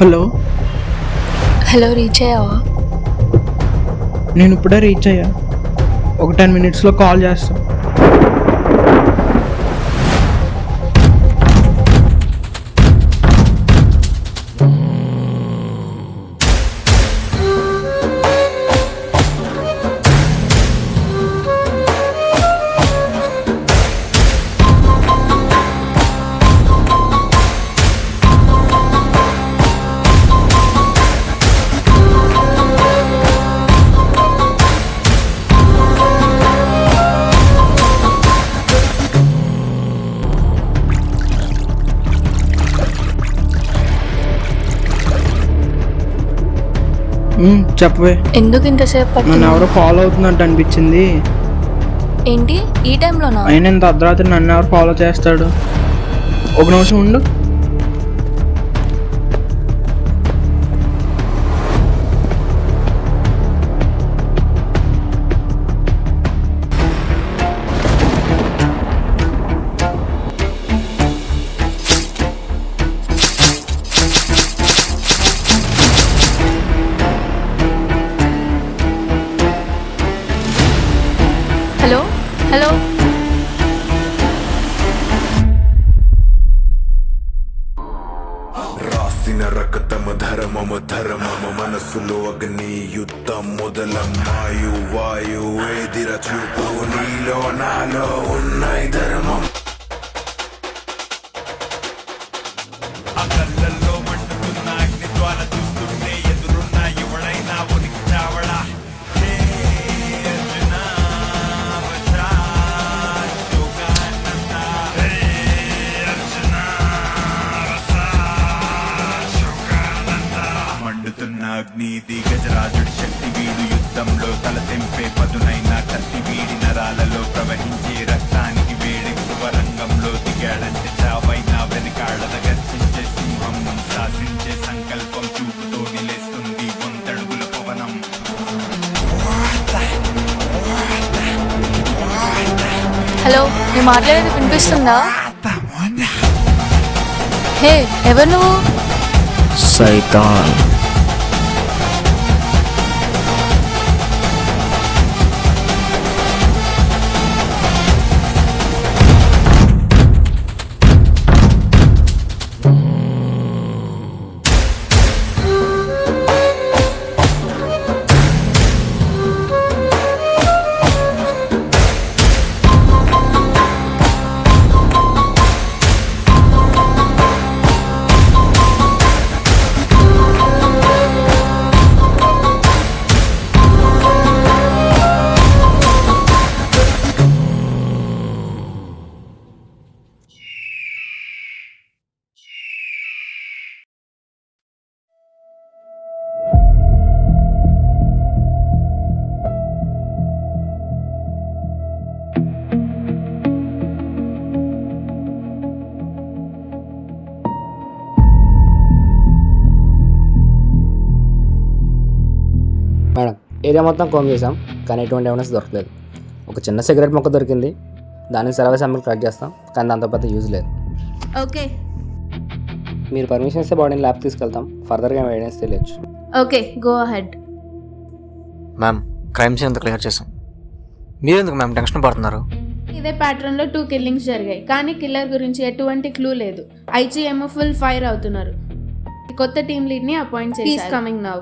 Hello, hello, reach అయ్యావా? నేను ఇప్పుడే రీచ్ అయ్యా. ఒక 10 minutesలో కాల్ చేస్తా. చెప్పవే. ఎందుకు ఇంతసేపు నన్ను పట్టింది? ఎవరో ఫాలో అవుతున్నట్టు అనిపించింది. ఏంటి ఈ టైంలోనా? అయినా ఇంత అర్ధరాత్రి నన్ను ఎవరు ఫాలో చేస్తాడు? ఒక నిమిషం ఉండు. హలో హలో, రాసిన రక్తము ధర్మము ధర్మము మనసులో అగ్ని యుద్ధం మొదలమ్మాయు వాయు ఎదిర చూపు నీలో నాలో ఉన్నాయి ధర్మం. అకళ్ళల్లో మండుతున్న అగ్ని జ్వాల చూస్తుంటే ఎదురున్న ఎవడైనా ఉనికి చావడా. హే అర్జున వచా శోకానంద. హే అర్జున వచా శోకానంద. మండుతున్న అగ్నిది గజరాజుడి శక్తి వీడు యుద్ధంలో తల తెంపే పదునైన కత్తి వీడి నరాలలో ప్రవహించే రక్తానికి వేడెక్కువ రంగంలో దిగాడంటే చావైనా వెనకాడద గర్జించే సింహం శాసించే సంకల్పం చూపుతో నిలేస్తుంది వందడుగుల పవనం. హలో, నేను మాట్లాడేది వినిపిస్తుందా? హే, ఎవరు నువ్వు? సైతాన్. మేడం, ఏరియా మొత్తం కోమ్ చేసాం కానీ ఎటువంటి ఎవిడెన్స్ దొరకలేదు. ఒక చిన్న సిగరెట్ మొక్క దొరికింది, దానికి సర్వే శాంపిల్ కలెక్ట్ చేస్తాం కానీ దాంతో పెద్ద యూజ్ లేదు. ఓకే మీరు పర్మిషన్ ఇస్తే బాడీని ల్యాబ్ తీసుకెళ్తాం, ఫర్దర్గా ఎవిడెన్స్ తెలియచ్చు. Okay, go ahead. Ma'am, crime scene అంతా క్లియర్ చేసాం. మీరెందుకు మ్యామ్ టెన్షన్ పడుతున్నారు? ఇదే ప్యాటర్న్ లో 2 killings జరిగాయి కానీ కిల్లర్ గురించి ఎటువంటి క్లూ లేదు. ఐజీఎం ఫుల్ ఫైర్ అవుతున్నారు. కొత్త టీమ్ లీడ్ ని అపాయింట్ చేశారు. He is coming now.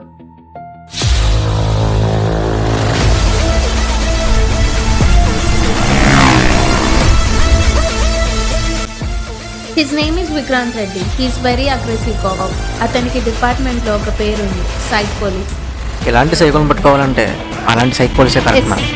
His name is Vikrant Reddy. He's very aggressive cop. అతనికి డిపార్ట్మెంట్ లో ఒక పేరు ఉంది, సైక్ పోలీస్. ఇలాంటి సైకోలను పట్టుకోవాలంటే అలాంటి సైక్ పోలీసే correct ma'am.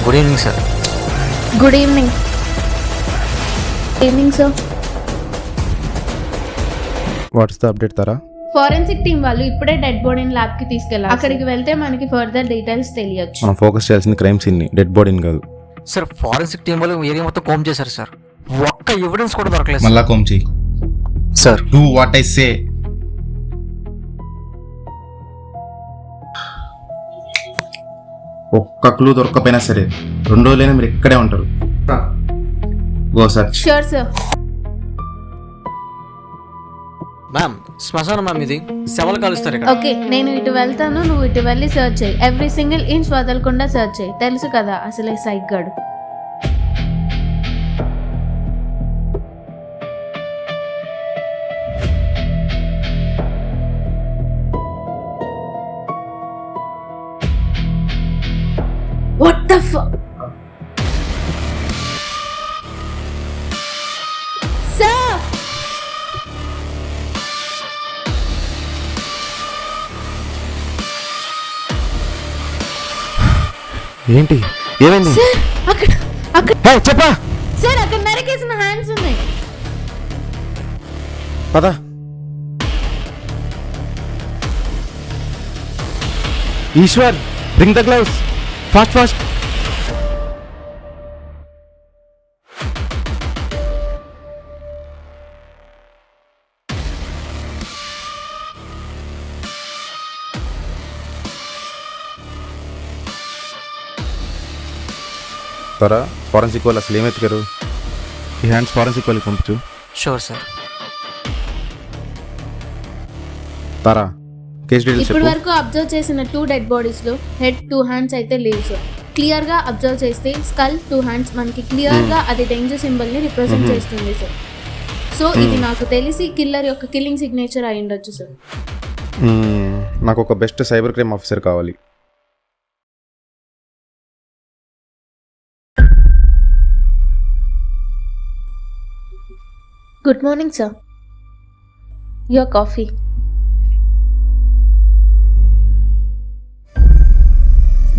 Good evening sir. Good evening. Evening sir. What's the update Tara? Forensic team వాళ్ళు ఇప్పుడే డెడ్ బాడీని ల్యాబ్ కి తీసుకెళ్ళాలి. అక్కడికి వెళ్తే మనకి ఫర్దర్ డీటెయిల్స్ తెలియచ్చు. మనం ఫోకస్ చేయాల్సింది క్రైమ్ సీన్ ని, డెడ్ బాడీని కాదు. సార్ ఫారెన్సిక్ టీం వాళ్ళు ఏరియా మొత్తం కోమ్ చేశారు సార్, ఒక్క ఎవిడెన్స్ కూడా దొరకలేదు మళ్ళా కోమ్ చెయ్యి. Sir. Do what I say. ఒక్క క్లూ దొరకపోయినా సరే 2 రోజులైనా మీరు ఇక్కడే ఉంటారు. Go sir. Sure sir. Ma'am శ్మశానం మ్యామ్, ఇది శవాలు కాలుస్తారు ఇక్కడ. ఓకే, నేను ఇటు వెళ్తాను, నువ్వు ఇటు వెళ్ళి సర్చ్ చేయి. ఎవ్రీ సింగిల్ ఇంచ్ వదలకుండా సర్చ్ చేయి. తెలుసు కదా అసలే సైక్ గాడు. What the fuck? Sir! ఏంటి ఏమైంది? సార్ అక్కడ చెప్పా. సార్ అక్కడ నరికేసిన హ్యాండ్స్ ఉన్నాయి. పద. Eshwar, bring the gloves fast fast. త్వర ఫారెన్సిక్ వాళ్ళు అసలు ఏమెత్తుకారు? ఈ హ్యాండ్స్ ఫారెన్సిక్ వాళ్ళకి పంపించు. Sure sir. Tara, case details ఇప్పటి చెప్పు. వరకు అబ్జర్వ్ చేసిన 2 డెడ్ బాడీస్ లో హెడ్ 2 హ్యాండ్స్ అయితే లేవు సార్. క్లియర్ గా అబ్జర్వ్ చేస్తే స్కల్ 2 హ్యాండ్స్ మనకి క్లియర్ గా అది డేంజర్ సింబల్ ని రిప్రజెంట్ చేస్తుంది సార్. సో ఇది నాకు తెలిసి కిల్లర్ యొక్క కిల్లింగ్ సిగ్నేచర్ అయి ఉండొచ్చు సార్. నాకు ఒక బెస్ట్ సైబర్ క్రైమ్ ఆఫీసర్ కావాలి. Good morning sir. Your coffee.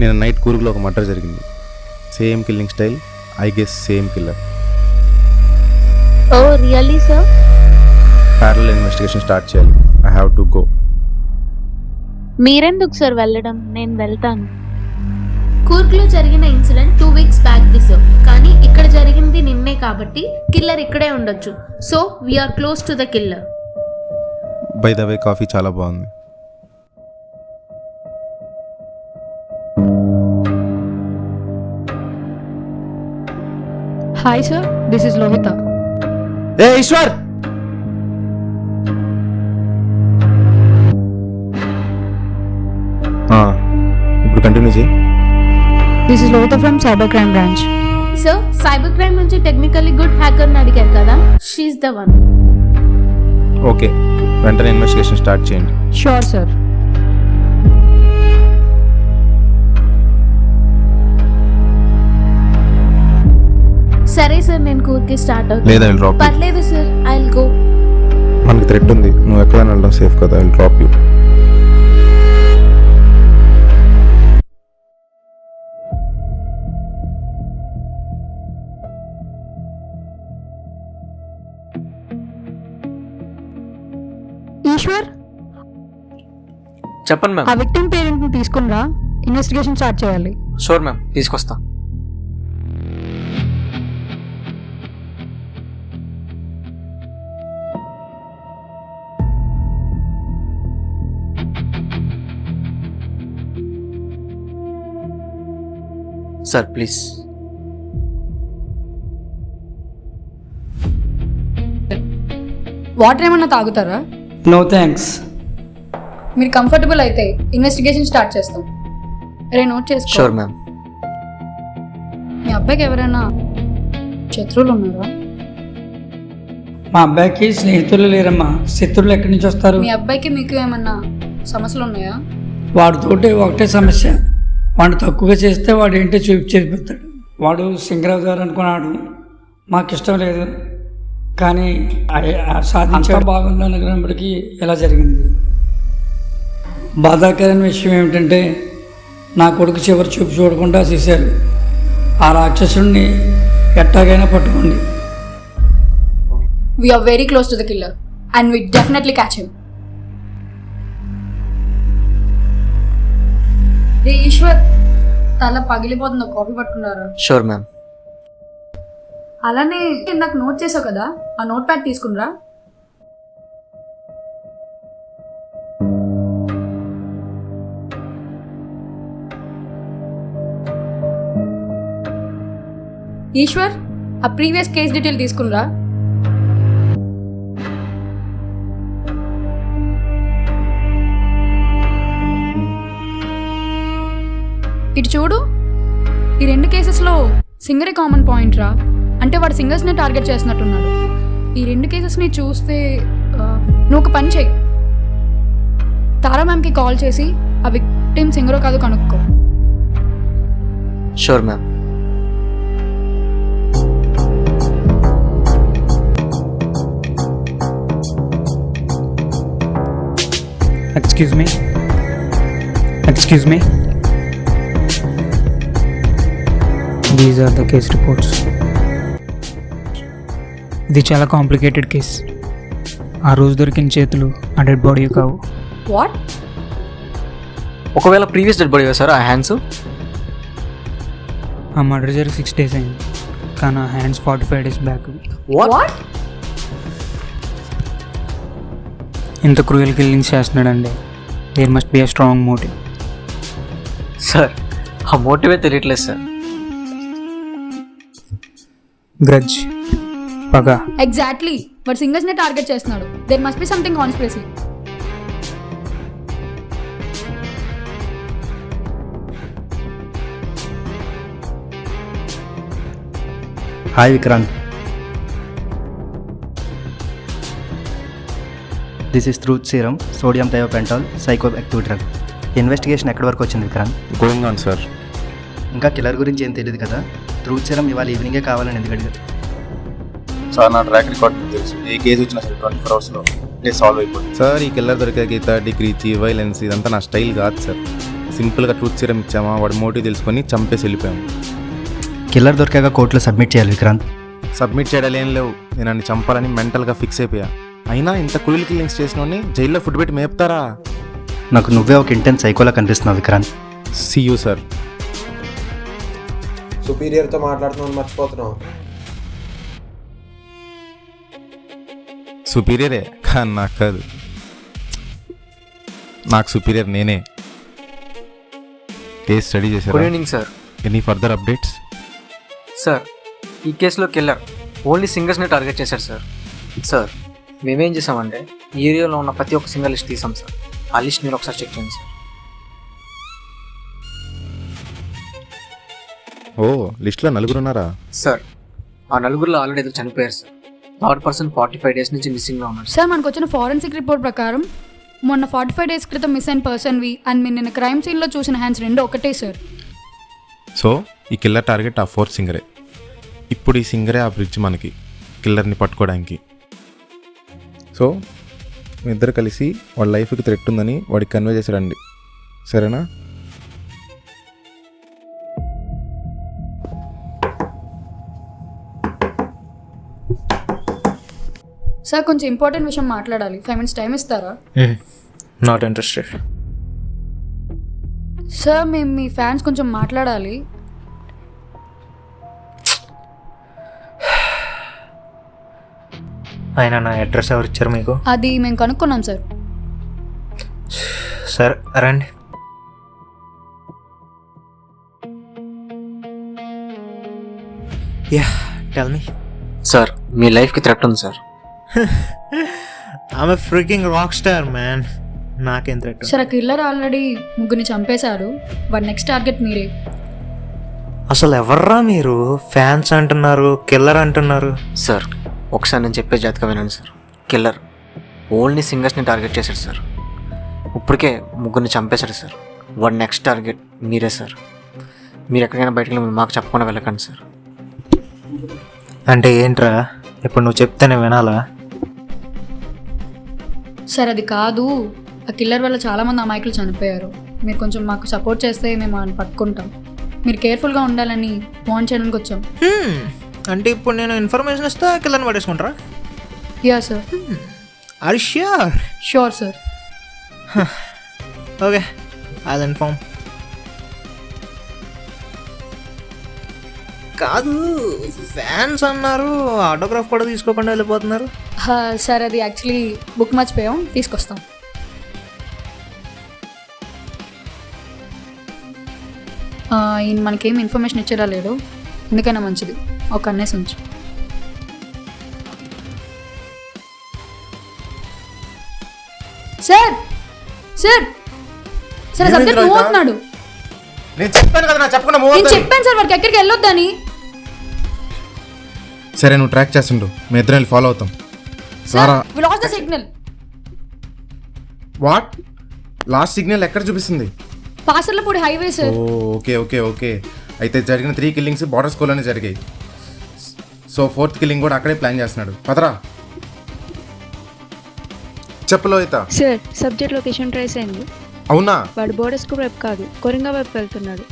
నేను నైట్ కూర్గ్లో ఒక మర్డర్ జరిగింది. Same killing style, I guess same killer. Oh really sir? Parallel investigation start చేయాలి. I have to go. మీరెందుకు సార్ వెళ్ళడం? నేను వెళ్తాను. కూర్గ్లో జరిగిన ఇన్సిడెంట్ 2 వీక్స్ బ్యాక్ ది సార్. కానీ ఇక్కడ జరిగింది నిన్నే కాబట్టి కిల్లర్ ఇక్కడే ఉండొచ్చు. So we're close to the killer. By the way coffee చాలా బాగుంది. Hi sir, this is Lohita. ఏ ఈశ్వర్, ఇప్పుడు కంటిన్యూ చేయి. This is Lohita from Cybercrime Branch. So cyber crime నుంచి టెక్నికల్లీ గుడ్ హ్యాకర్ని అడిగారు కదా, షీఈ్ ద వన్. ఓకే, వెంటనే investigation start చేయండి. Sure sir. సరే సార్, నేను కూర్కి స్టార్ట్ లేదా అవుతాను. I'll drop you. పర్లేదు సార్, ఐ విల్ గో. మనకి థ్రెట్ ఉంది, నువ్వు ఎక్కడైనా వెళ్ళడం సేఫ్ కదా. I will drop you. Eshwar, చెప్పండి ఆ మ్యామ్. విక్టిమ్ పేరెంట్ ని తీసుకునిరా, ఇన్వెస్టిగేషన్ స్టార్ట్ చేయాలి. షూర్ మ్యామ్, తీసుకొస్తా. Sir please. వాటర్ ఏమన్నా తాగుతారా? No thanks. మీరు కంఫర్టబుల్ అయితే ఇన్వెస్టిగేషన్ స్టార్ట్ చేస్తాం. రే నోట్ చేసుకో. Sure ma'am. మీ అబ్బాయికి ఎవరైనా శత్రువులు ఉన్నారా? మా అబ్బాయికి స్నేహితులు లేరమ్మా, శత్రువులు ఎక్కడి నుంచి వస్తారు? మీ అబ్బాయికి మీకు ఏమన్నా సమస్యలు ఉన్నాయా? వాడితోటి ఒకటే సమస్య, వాడు తక్కువగా చేస్తే వాడు ఏంటో చేపిస్తాడు. వాడు సింగరావు గారు అనుకున్నాడు, మాకు ఇష్టం లేదు, కానీ సాధించడం బాగుంది అనుకున్నప్పటికీ ఇలా జరిగింది. బాధాకరమైన విషయం ఏమిటంటే నా కొడుకు చివరి చూపు చూడకుండా చేశారు. ఆ రాక్షసుడిని ఎట్టాగైనా పట్టుకోండి. We are very close to the killer and we definitely catch him. రే ఈశ్వర్, తల పగిలిపోతుంది, కాఫీ పట్టుకున్నారా? Sure ma'am. అలానే నాకు నోట్ చేసావు కదా, ఆ నోట్ ప్యాడ్ తీసుకునిరా. ఈశ్వర్, ఆ ప్రీవియస్ కేస్ డీటెయిల్ తీసుకునిరా. ఇటు చూడు, ఈ 2 కేసెస్లో సింగరే కామన్ పాయింట్ రా. అంటే వాడు సింగర్స్ని టార్గెట్ చేసినట్టున్నాడు. ఈ 2 కేసెస్ని చూస్తే నువ్వు ఒక పని చేయి, తారా మ్యామ్కి కాల్ చేసి ఆ విక్టిమ్ సింగరో కాదు కనుక్కో. Sure ma'am. Excuse me. These are the case reports. ఇది చాలా కాంప్లికేటెడ్ కేస్. ఆ రోజు దొరికిన చేతులు ఆ డెడ్ బాడీ కావు. వాట్? ఒకవేళ ప్రీవియస్ డెడ్ బాడీ సార్ ఆ హ్యాండ్స్? ఆ మర్డర్ జరిగి 6 days అయింది, కానీ ఆ హ్యాండ్స్ 45 days బ్యాక్. వాట్? ఇంత క్రూయల్ కిల్లింగ్స్ చేస్తున్నాడండి. There must be a strong motive. Sir ఆ మోటివే తెలియట్లేదు సార్. గ్రడ్జ్, పగ. ఎగ్జాక్ట్లీ, వాడు సింగర్స్ని టార్గెట్ చేస్తున్నాడు. There must be something conspiracy. Hi Vikrant, this is truth serum sodium thiopental psycho active drug. Investigation ఎక్కడి వరకు వచ్చింది విక్రాంత్? Going on sir. ఇంకా కిల్లర్ గురించి ఏం తెలియదు కదా. ట్రూత్ సీరం ఇవాళ ఈవినింగే కావాలని ఎందుకు అడిగారు? సార్ నా ట్రాక్ రికార్డ్ మీకు తెలుసు. ఏ కేసు వచ్చినా సరే 24 hours కేసు సాల్వ్ అయిపోతుంది సార్. ఈ కిల్లర్ దొరికే గీత డిగ్రీచి వైలెన్స్ ఇదంతా నా స్టైల్ కాదు సార్. సింపుల్గా ట్రూత్ సీరం ఇచ్చామా, వాడి మోటివ్ తెలుసుకొని చంపేసి వెళ్ళిపోయాము. కిల్లర్ దొరికాక కోర్టులో సబ్మిట్ చేయాలి విక్రాంత్. సబ్మిట్ చేయడాలు ఏం లేవు. నేను నన్ను చంపాలని మెంటల్గా ఫిక్స్ అయిపోయా. అయినా ఇంత క్రూయల్ కిల్లింగ్స్ చేసినోని జైల్లో ఫుడ్ పెట్టి మేపుతారా? నాకు నువ్వే ఒక ఇంటెన్స్ సైకోలా కనిపిస్తున్నావు విక్రాంత్. See you sir. సుపీరియర్తో మాట్లాడుతున్నాను మర్చిపోతున్నావు. సుపీరియరే కానీ నాకు కాదు, నాకు సుపీరియర్ నేనే. కేసు స్టడీ గుడ్ చేశారు. Evening sir. Any further updates? Sir ఈ కేసులో కిల్లర్ ఓన్లీ సింగర్స్ని టార్గెట్ చేశారు సార్. సార్ మేమేం చేసామంటే ఈ ఏరియాలో ఉన్న ప్రతి ఒక్క సింగర్ లిస్ట్ తీసాం సార్. ఆ లిస్ట్ మీరు ఒకసారి చెక్ చేయండి సార్. ఓ, లిస్ట్లో 4 ఉన్నారా? సార్ ఆ 4 ఆల్రెడీ ఏదో చనిపోయారు సార్. థర్డ్ పర్సన్ 45 days నుంచి మిస్సింగ్లో ఉన్నాడు సార్, మనకు వచ్చిన ఫారెన్సిక్ రిపోర్ట్ ప్రకారం మొన్న 45 days క్రితం మిస్ అయిన పర్సన్వి అండ్ మీరు నిన్న క్రైమ్ సీన్లో చూసిన హ్యాండ్స్ 2 ఒకటే సార్. సో ఈ కిల్లర్ టార్గెట్ ఆ 4th సింగరే. ఇప్పుడు ఈ సింగరే ఆ బ్రిడ్జ్ మనకి కిల్లర్ని పట్టుకోవడానికి. సో మీ ఇద్దరు కలిసి వాడి లైఫ్కి థ్రెట్ ఉందని వాడికి కన్వే చేసి రండి, సరేనా? సార్ కొంచెం ఇంపార్టెంట్ విషయం మాట్లాడాలి. 5 minutes టైం ఇస్తారా? Not interested. సార్ మేము మీ ఫ్యాన్స్ కొంచెం మాట్లాడాలి. ఆయన నా అడ్రస్ ఎవరు ఇచ్చారు మీకు? అది మేము కనుక్కున్నాం సార్. సార్ రండి. Yeah, tell me. సార్ మీ లైఫ్కి థ్రెట్ ఉంది సార్. ఆమె ఫ్రీకింగ్ రాక్ స్టార్ మ్యాన్. నాకేం థ్రెట్? సార్ ఆ కిల్లర్ ఆల్రెడీ 3 చంపేశారు. వాడి నెక్స్ట్ టార్గెట్ మీరే. అసలు ఎవర్రా మీరు? ఫ్యాన్స్ అంటున్నారు, కిల్లర్ అంటున్నారు. సార్ ఒకసారి నేను చెప్పే జాతకం వినండి సార్. కిల్లర్ ఓన్లీ సింగర్స్ని టార్గెట్ చేశాడు సార్. ఇప్పటికే 3 చంపేశాడు సార్. వాడి నెక్స్ట్ టార్గెట్ మీరే సార్. మీరు ఎక్కడికైనా బయటకు వెళ్ళి మాకు చెప్పకుండా వెళ్ళకండి సార్. అంటే ఏంట్రా? ఇప్పుడు నువ్వు చెప్తేనే వినాలా? సార్ అది కాదు, ఆ కిల్లర్ వల్ల చాలామంది అమాయకులు చనిపోయారు. మీరు కొంచెం మాకు సపోర్ట్ చేస్తే మేము ఆయన పట్టుకుంటాం. మీరు కేర్ఫుల్గా ఉండాలని వార్న్ చేయడానికి వచ్చాం. అంటే ఇప్పుడు నేను ఇన్ఫర్మేషన్ ఇస్తా కిల్లర్ని పట్టేసుకుంటారా? Yeah sir. Are sure? Sure sir. Okay, I'll inform. కాదు, ఫ్యాన్స్ అన్నారు, ఆటోగ్రాఫ్ కూడా తీసుకోకుండా వెళ్ళిపోతున్నారు. సార్ అది యాక్చువల్లీ బుక్ మర్చిపోయాం, తీసుకొస్తాం. ఈయన మనకేం ఇన్ఫర్మేషన్ ఇచ్చేలా లేడు, ఎందుకైనా మంచిది ఒక అన్నేసి ఉంచు. Sir sir sir subject move అవుతున్నాడు. నేను చెప్పాను కదా, నా చెప్పకుండా నేను చెప్పాను సార్ వాడికి ఎక్కడికి వెళ్ళొద్దని. సరే నువ్వు ట్రాక్ చేస్తుండు, మీ ఇద్దరం ఫాలో అవుతాం. Sir we lost the signal. What? Lost signal ఎక్కడ చూపిస్తుంది? Pasarlapudi highway sir. Okay okay okay, అయితే జరిగిన 3 కిల్లింగ్స్ బార్డర్ స్కూల్లోనే జరిగాయి. సో 4th కిల్లింగ్ కూడా అక్కడే ప్లాన్ చేస్తున్నాడు. పదరా. చెప్పలో అయితే సార్ సబ్జెక్ట్ లొకేషన్ ట్రేస్ అయింది. అవునా? వాడు బోర్డర్ స్కూల్ వైపు కాదు, కొరింగా వైపు వెళ్తున్నాడు.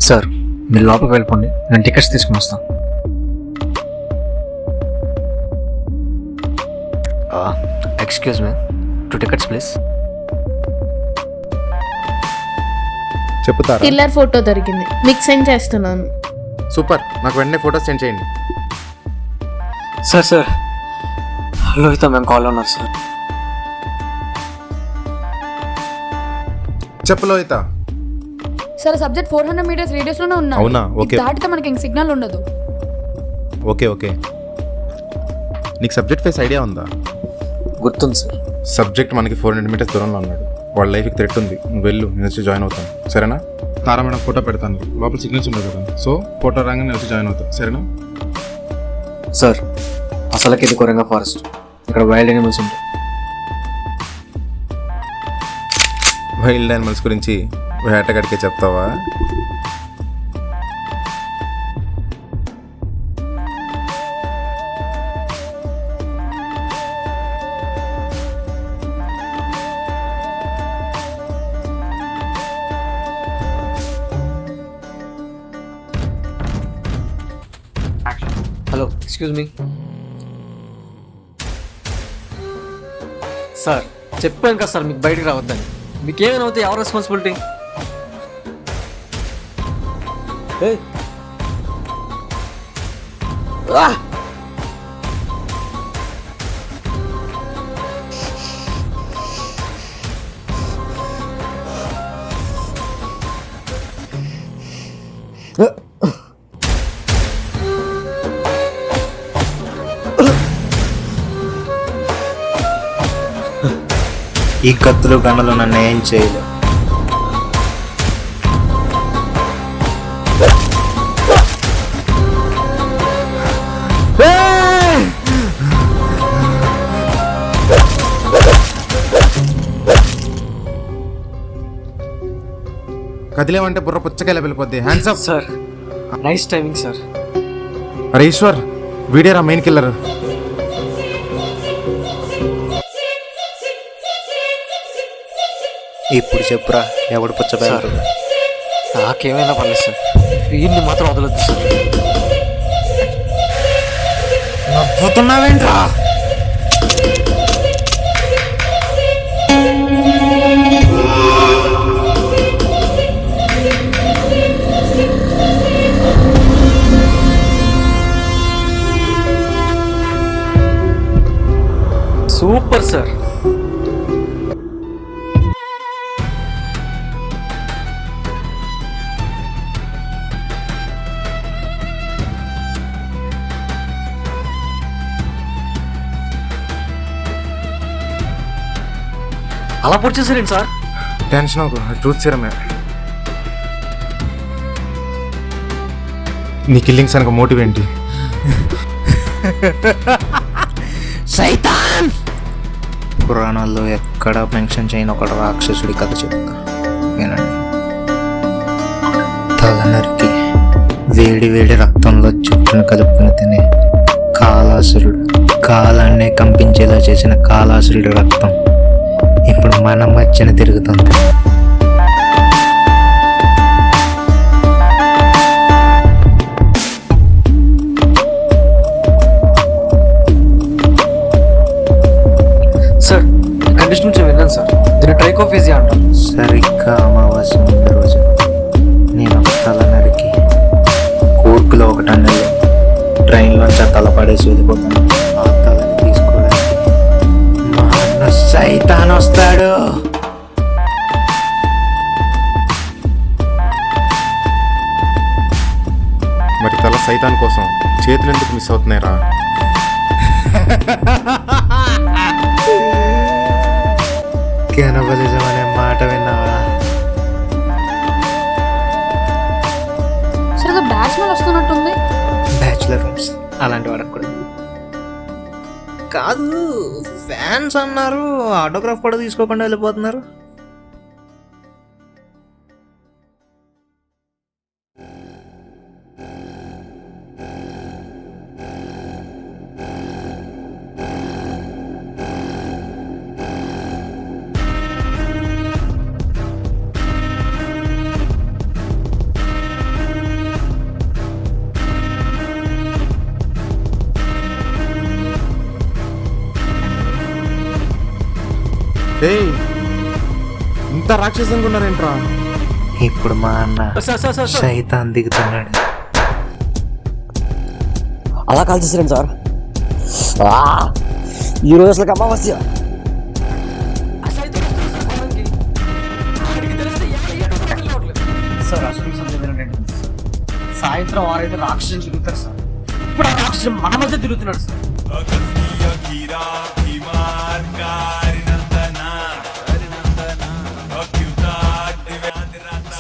సార్ మీరు లోపలికి వెళ్ళిపోండి, నేను టికెట్స్ తీసుకుని వస్తాను. Excuse me, 2 tickets please. చెప్తారా? కిల్లర్ ఫోటో దొరికింది, మీకు సెండ్ చేస్తున్నాను. సూపర్, నాకు వెంటనే ఫోటోస్ సెండ్ చేయండి. సార్ లోహిత మేము కాల్ ఉన్నారు సార్. చెప్పలో అయితే సార్ సబ్జెక్ట్ 400 మీటర్స్ రేడియస్లోనే ఉన్నా. అవునా? ఓకే. దాటితే మనకి ఇంక సిగ్నల్ ఉండదు. ఓకే ఓకే, నీకు సబ్జెక్ట్ ఫేస్ ఐడియా ఉందా? గుర్తుంది సార్. సబ్జెక్ట్ మనకి 400 మీటర్స్ దూరంలో ఉన్నాడు, వాళ్ళ లైఫ్కి థ్రెట్ ఉంది. నువ్వు వెళ్ళు, నేను వచ్చి జాయిన్ అవుతాను, సరేనా? తారా మేడం ఫోటో పెడతాను, లోపల సిగ్నల్స్ ఉండదు కదా, సో ఫోటో రాగానే నేను వచ్చి జాయిన్ అవుతాను, సరేనా? సార్ అసలుకి ఇది కొరంగా ఫారెస్ట్, ఇక్కడ వైల్డ్ యానిమల్స్ ఉంటాయి. వైల్డ్ యానిమల్స్ గురించి వేటగాడికే చెప్తావా? Hello, excuse me sir. చెప్పాను కదా సార్ మీకు బయటకు రావద్దని. మీకేమైనా అవుతాయి, ఎవరు రెస్పాన్సిబిలిటీ? ఈ కత్తులు గన్నలు నన్ను ఏం చేయలేదు. కదిలేమంటే బుర్ర పుచ్చకాయలా వెళ్ళిపోద్ది. Hands up sir. Nice timing sir. అరే ఈశ్వర్, వీడియోరా మెయిన్ కిల్లర్. ఇప్పుడు చెప్పురా, ఎవడు పుచ్చకాయలు? నాకేమైనా పర్లేదు సార్, వీడిని మాత్రం వదలొద్దు సార్. నవ్వుతున్నావేంట్రా? Super sir. అలా పూర్తి చేశారండి సార్. టెన్షన్ అవ్వకు, ట్రూత్ సీరమే. నీ కిల్లింగ్స్ అనక మోటివ్ ఏంటి? సైతాన్! పురాణాల్లో ఎక్కడ మెన్షన్ చేయని ఒక రాక్షసుడి కథ చెప్తా వినండి. తల నరికి వేడి వేడి రక్తంలో చుట్టను కలుపుకుని తినే కాలాసురుడు, కాలాన్నే కంపించేలా చేసిన కాలాసురుడి రక్తం ఇప్పుడు మన మధ్యన తిరుగుతుంది. సైకోఫిజియా అంటారు. సరిగ్గా అమావాస్య ముందు రోజు నేను ఒక తల నరికి కూర్పులో ఒక టన్నెల్లో ట్రైన్లోంచి ఆ తల పడేసి వెళ్ళిపోతాను. ఆ తలని తీసుకోవడానికి మా అన్న సైతాన్ వస్తాడు. మరి తల సైతాన్ కోసం చేతులు ఎందుకు మిస్ అవుతున్నాయిరా? కెనబలిజం అనే మాట విన్నావా? సరిగా బ్యాడ్ స్మెల్ వస్తున్నట్టుంది. బ్యాచులర్ రూమ్స్ అలాంటి వాడకు కూడా కాదు. ఫ్యాన్స్ అన్నారు, ఆటోగ్రాఫ్ కూడా తీసుకోకుండా వెళ్ళిపోతున్నారు. ఏయ్, ఇంత రాక్షసంగా ఉన్నారేంట్రా? ఇప్పుడు మా అన్న సైతాన్ దిగుతున్నాడు. అలా కాల్ చేసారండి సార్. ఈ రోజు అసలు అమావాస్య. సార్ అసలు సాయంత్రం 6 అయితే రాక్షసులు తిరుగుతారు సార్. ఇప్పుడు ఆ రాక్షసులు మన మధ్య తిరుగుతున్నాడు సార్.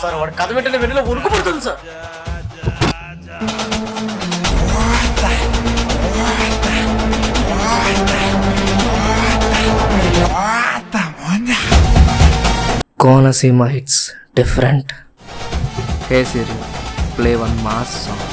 సార్ వాడు కథ వెంటనే వెన్నులో ఉరుకు పడుతుంది sir. Konaseema hits different. Hey Siri, play one mass song.